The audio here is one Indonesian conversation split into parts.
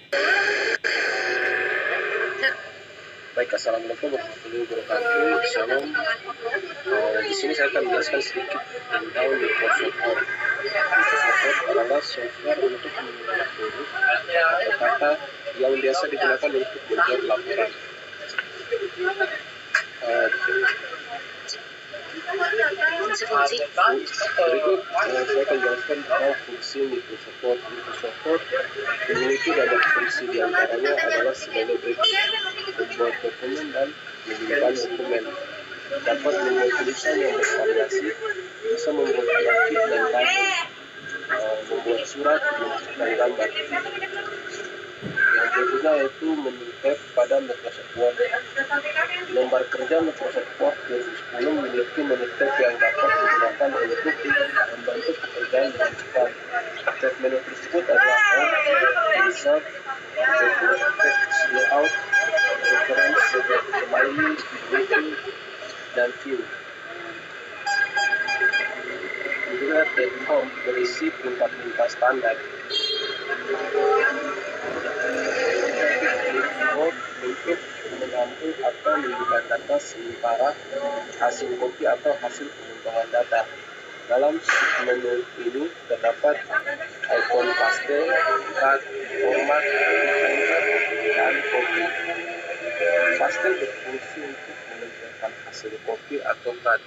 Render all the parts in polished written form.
Baik, assalamualaikum warahmatullahi wabarakatuh. Shalom. Di sini saya akan menjelaskan sedikit tentang Microsoft Word. Microsoft Word adalah software untuk mengulang huruf atau kata yang biasa digunakan untuk membuat laporan. Berikut saya akan jelaskan tentang fungsi Microsoft Word. Microsoft Word memiliki banyak fungsi, diantaranya adalah sebagai berikut: membuat dokumen dan menyimpan dokumen, dapat membuat tulisan yang bervariasi, bisa membuat grafik dan tabel, membuat surat, dan gambar. Yang berikutnya yaitu menu tab pada Microsoft Word. Lembar kerja Microsoft Word versi 10 memiliki menu tab yang dapat digunakan untuk membantu pekerjaan dengan cepat. Tab menu tersebut adalah Home, Insert, Text Layout, Preference, Remaining, Briefing, dan View. Juga tab Home berisi perintah-perintah standar. Untuk menampung atau menyimpan data sementara, hasil kopi atau hasil pengembangan data. Dalam menu ini terdapat ikon paste, cut, format, enter, dan copy. Paste berfungsi untuk menempelkan hasil copy atau cut,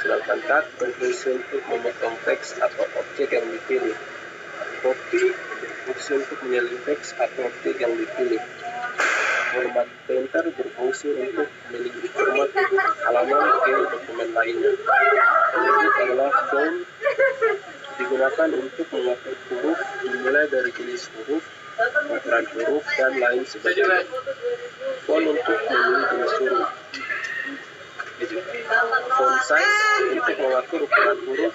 sedangkan cut berfungsi untuk memotong teks atau objek yang dipilih. Copy berfungsi untuk menyalin teks atau objek yang dipilih. Format printer berfungsi untuk memilih format halaman ke dokumen lainnya. Berikut adalah font, digunakan untuk mengatur huruf dimulai dari jenis huruf, ukuran huruf, dan lain sebagainya. Font untuk memilih jenis huruf. Font size untuk mengatur ukuran huruf.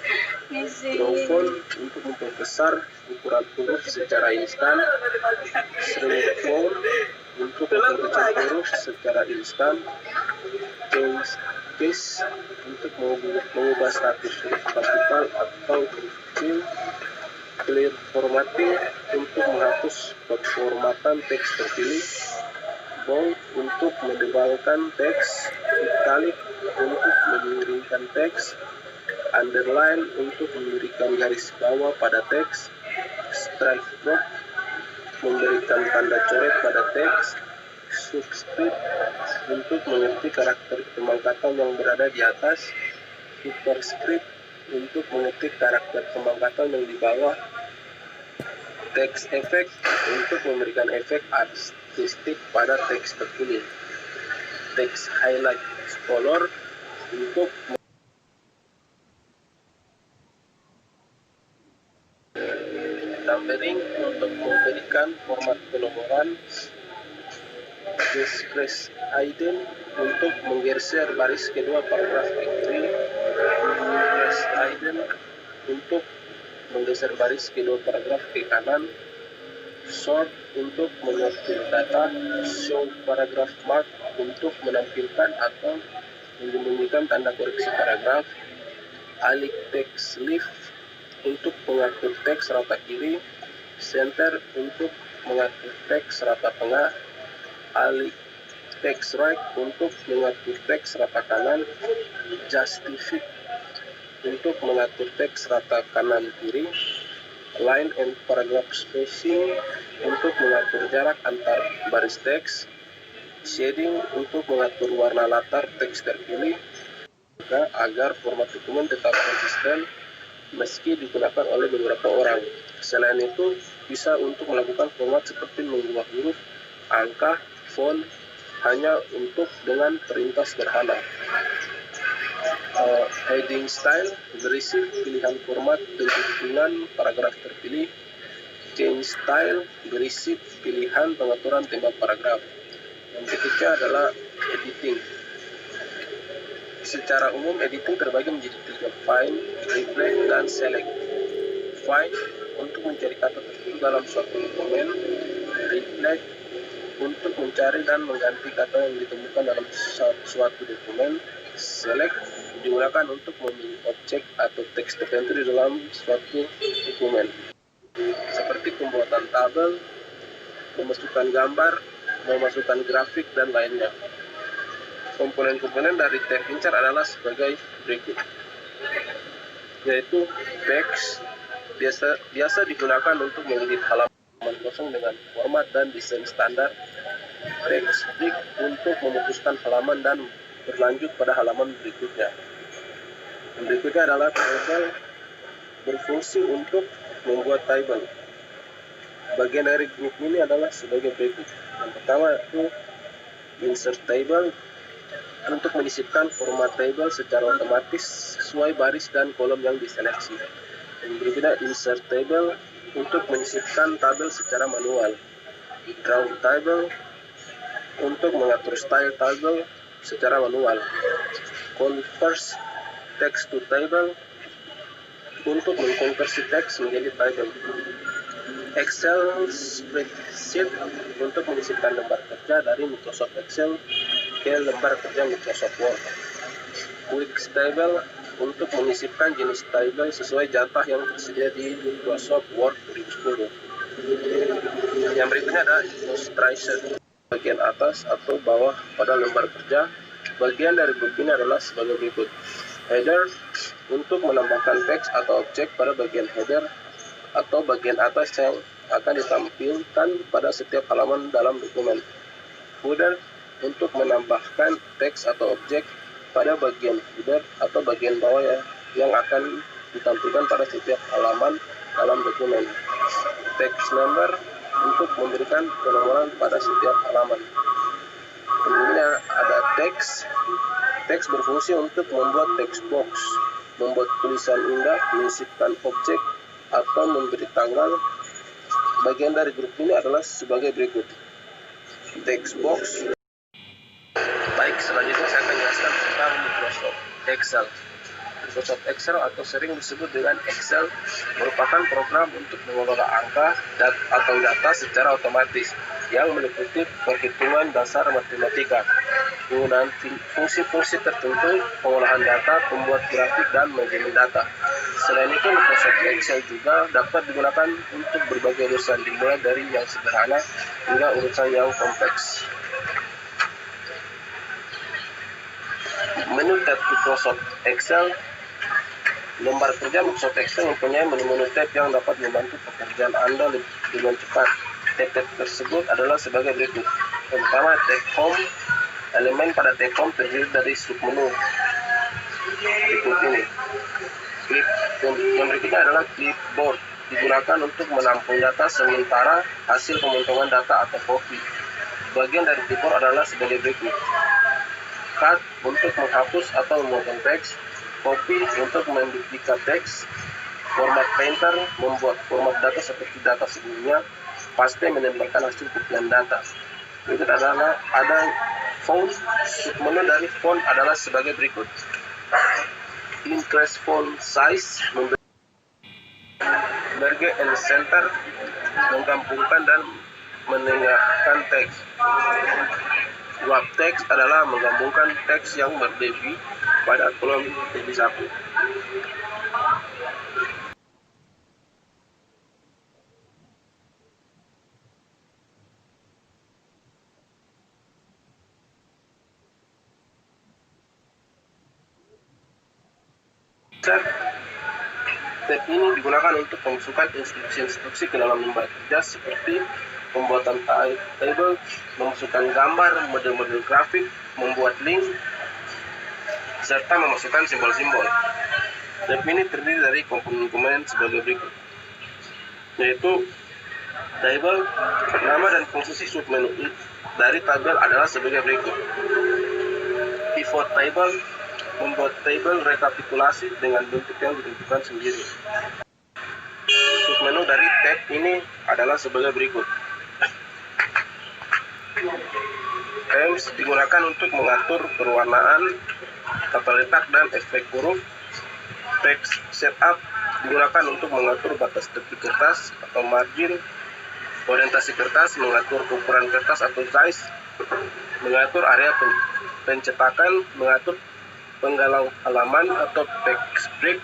Grow font untuk memperbesar ukuran huruf secara instan. Shrink font untuk memperkecil huruf secara instan. Change case untuk mengubah status huruf kapital atau huruf kecil. Clear formatting untuk menghapus formatan teks terpilih. Bold untuk mendebalkan teks. Italic untuk memiringkan teks. Underline untuk memberikan garis bawah pada teks. Strike box memberikan tanda coret pada teks. Subscript untuk mengerti karakter pemangkatan yang berada di atas. Superscript untuk mengetik karakter pemangkatan yang di bawah. Text effect untuk memberikan efek artistik pada teks terpilih. Text highlight color untuk numbering untuk memberikan format penomoran. Displace hidden untuk menggeser baris kedua paragraf ke kiri. Displace hidden untuk menggeser baris kedua paragraf ke kanan. Sort untuk menyortir data. Show paragraph mark untuk menampilkan atau menyembunyikan tanda koreksi paragraf. Aligned text left untuk mengatur teks rata kiri. Center untuk mengatur teks rata tengah. Aligned text right untuk mengatur teks rata kanan. Justify untuk mengatur teks rata kanan kiri. Line and paragraph spacing untuk mengatur jarak antar baris teks. Shading untuk mengatur warna latar teks terpilih agar format dokumen tetap konsisten meski digunakan oleh beberapa orang. Selain itu, bisa untuk melakukan format seperti mengubah huruf, angka, font hanya untuk dengan perintah sederhana. Heading style berisi pilihan format dengan paragraf terpilih. Change style berisi pilihan pengaturan tema paragraf. Yang ketiga adalah editing. Secara umum editing terbagi menjadi 3: find, reflect, dan select. Find untuk mencari kata tertentu dalam suatu dokumen. Reflect untuk mencari dan mengganti kata yang ditemukan dalam suatu dokumen. Select digunakan untuk memilih objek atau teks tertentu di dalam suatu dokumen, seperti pembuatan tabel, memasukkan gambar, memasukkan grafik, dan lainnya. Komponen-komponen dari tab Insert adalah sebagai berikut, yaitu teks biasa digunakan untuk mengedit halaman kosong dengan format dan desain standar, teks break untuk memutuskan halaman dan berlanjut pada halaman berikutnya. Berikutnya adalah table berfungsi untuk membuat table. Bagian dari grup ini adalah sebagai berikut. Yang pertama itu insert table untuk menyisipkan format table secara otomatis sesuai baris dan kolom yang diseleksi. Yang berikutnya insert table untuk menyisipkan tabel secara manual. Draw table untuk mengatur style table secara manual. Convert text to table untuk mengkonversi teks menjadi table. Excel spreadsheet untuk menyisipkan lembar kerja dari Microsoft Excel ke lembar kerja Microsoft Word. Quick table untuk menyisipkan jenis table sesuai jatah yang tersedia di Microsoft Word 2010. Yang berikutnya ada illustration. Bagian atas atau bawah pada lembar kerja. Bagian dari grup ini adalah sebagai berikut. Header untuk menambahkan teks atau objek pada bagian header atau bagian atas yang akan ditampilkan pada setiap halaman dalam dokumen. Footer untuk menambahkan teks atau objek pada bagian footer atau bagian bawah yang akan ditampilkan pada setiap halaman dalam dokumen. Text number untuk memberikan penomoran pada setiap halaman. Kemudian ada teks. Teks berfungsi untuk membuat text box, membuat tulisan indah, menyisipkan objek, atau memberi tanggal. Bagian dari grup ini adalah sebagai berikut. Text box. Baik, selanjutnya saya akan jelaskan tentang Microsoft Excel. Microsoft Excel atau sering disebut dengan Excel merupakan program untuk mengelola angka atau data secara otomatis yang meliputi perhitungan dasar matematika, penggunaan fungsi-fungsi tertentu, pengolahan data, pembuat grafik, dan manajemen data. Selain itu, Microsoft Excel juga dapat digunakan untuk berbagai urusan, dimulai dari yang sederhana hingga urusan yang kompleks. Menu tab Microsoft Excel. Lembar kerja Microsoft Excel mempunyai menu-menu tab yang dapat membantu pekerjaan Anda dengan cepat. Tab-tab tersebut adalah sebagai berikut. Yang pertama, tab Home. Elemen pada tab Home terdiri dari submenu berikut ini. Yang berikutnya adalah clipboard. Digunakan untuk menampung data sementara hasil pemotongan data atau copy. Bagian dari clipboard adalah sebagai berikut. Cut untuk menghapus atau memotong teks. Copy untuk menduplikat teks. Format painter membuat format data seperti data sebelumnya. Paste menempelkan hasil kopian data. Berikut adalah ada font. Submenu dari font adalah sebagai berikut. Increase font size, merge and center, menggabungkan dan menengahkan teks. Wrap text adalah menggabungkan teks yang berdiri pada kolom jadi satu. Tab ini digunakan untuk memasukkan instruksi-instruksi ke dalam lembar kerja seperti pembuatan table, memasukkan gambar, model-model grafik, membuat link, serta memasukkan simbol-simbol. Tab ini terdiri dari komponen-komponen sebagai berikut, yaitu table. Nama dan fungsi submenu dari tabel adalah sebagai berikut. Pivot table, membuat table rekapitulasi dengan bentuk yang ditentukan sendiri. Submenu dari tab ini adalah sebagai berikut. Themes digunakan untuk mengatur perwarnaan, tata letak, dan efek huruf. Text setup digunakan untuk mengatur batas tepi kertas atau margin. Orientasi kertas, mengatur ukuran kertas atau size, mengatur area pencetakan, mengatur penggalau halaman atau text break,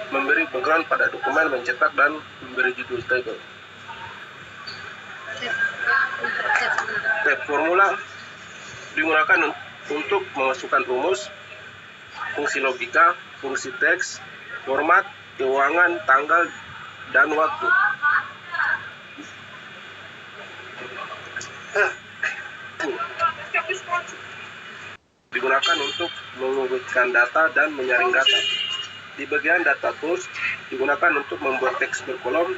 memberi background pada dokumen, mencetak, dan memberi judul table. Formula digunakan untuk memasukkan rumus, fungsi logika, fungsi teks, format, keuangan, tanggal, dan waktu. Digunakan untuk mengurutkan data dan menyaring data. Di bagian data tools digunakan untuk membuat teks berkolom,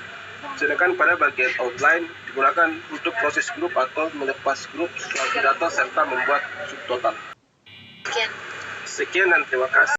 sedangkan pada bagian outline digunakan untuk proses grup atau melepas grup suatu data serta membuat subtotal. Sekian dan terima kasih.